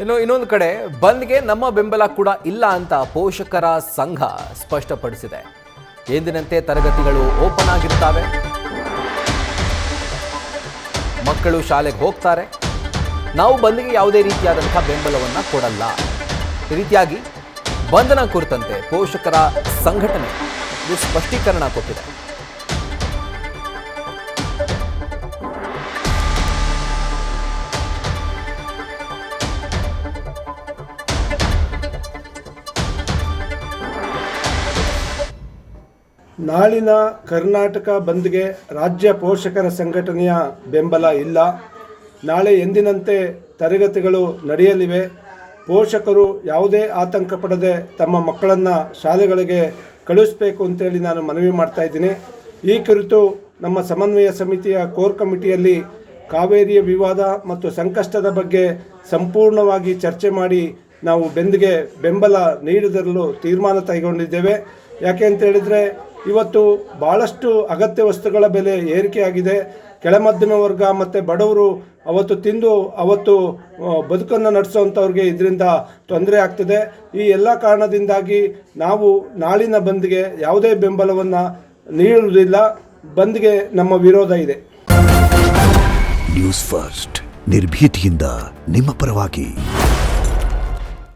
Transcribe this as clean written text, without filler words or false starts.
ಇನ್ನೊಂದು ಕಡೆ ಬಂದ್ಗೆ ನಮ್ಮ ಬೆಂಬಲ ಕೂಡ ಇಲ್ಲ ಅಂತ ಪೋಷಕರ ಸಂಘ ಸ್ಪಷ್ಟಪಡಿಸಿದೆ. ಎಂದಿನಂತೆ ತರಗತಿಗಳು ಓಪನ್ ಆಗಿರ್ತವೆ, ಮಕ್ಕಳು ಶಾಲೆಗೆ ಹೋಗ್ತಾರೆ, ನಾವು ಬಂದ್ಗೆ ಯಾವುದೇ ರೀತಿಯಾದಂತಹ ಬೆಂಬಲವನ್ನು ಕೊಡಲ್ಲ. ಈ ರೀತಿಯಾಗಿ ಬಂಧನ ಕುರಿತಂತೆ ಪೋಷಕರ ಸಂಘಟನೆ ಸ್ಪಷ್ಟೀಕರಣ ಕೊಟ್ಟಿದೆ. ನಾಳಿನ ಕರ್ನಾಟಕ ಬಂದ್ಗೆ ರಾಜ್ಯ ಪೋಷಕರ ಸಂಘಟನೆಯ ಬೆಂಬಲ ಇಲ್ಲ. ನಾಳೆ ಎಂದಿನಂತೆ ತರಗತಿಗಳು ನಡೆಯಲಿವೆ. ಪೋಷಕರು ಯಾವುದೇ ಆತಂಕ ಪಡದೆ ತಮ್ಮ ಮಕ್ಕಳನ್ನು ಶಾಲೆಗಳಿಗೆ ಕಳಿಸಬೇಕು ಅಂತೇಳಿ ನಾನು ಮನವಿ ಮಾಡ್ತಾ ಇದ್ದೀನಿ. ಈ ಕುರಿತು ನಮ್ಮ ಸಮನ್ವಯ ಸಮಿತಿಯ ಕೋರ್ ಕಮಿಟಿಯಲ್ಲಿ ಕಾವೇರಿಯ ವಿವಾದ ಮತ್ತು ಸಂಕಷ್ಟದ ಬಗ್ಗೆ ಸಂಪೂರ್ಣವಾಗಿ ಚರ್ಚೆ ಮಾಡಿ ನಾವು ಬಂದ್ಗೆ ಬೆಂಬಲ ನೀಡದಿರಲು ತೀರ್ಮಾನ ಕೈಗೊಂಡಿದ್ದೇವೆ. ಯಾಕೆ ಅಂತ ಹೇಳಿದರೆ ಇವತ್ತು ಭಾಳಷ್ಟು ಅಗತ್ಯ ವಸ್ತುಗಳ ಬೆಲೆ ಏರಿಕೆಯಾಗಿದೆ. ಕೆಳಮಧ್ಯಮ ವರ್ಗ ಮತ್ತು ಬಡವರು ಅವತ್ತು ಬದುಕನ್ನು ನಡೆಸುವಂಥವ್ರಿಗೆ ಇದರಿಂದ ತೊಂದರೆ ಆಗ್ತದೆ. ಈ ಎಲ್ಲ ಕಾರಣದಿಂದಾಗಿ ನಾವು ನಾಳಿನ ಬಂದ್ಗೆ ಯಾವುದೇ ಬೆಂಬಲವನ್ನು ನೀಡುವುದಿಲ್ಲ. ಬಂದ್ಗೆ ನಮ್ಮ ವಿರೋಧ ಇದೆ. ನ್ಯೂಸ್ ಫಸ್ಟ್ ನಿರ್ಭೀತಿಯಿಂದ ನಿಮ್ಮ ಪರವಾಗಿ.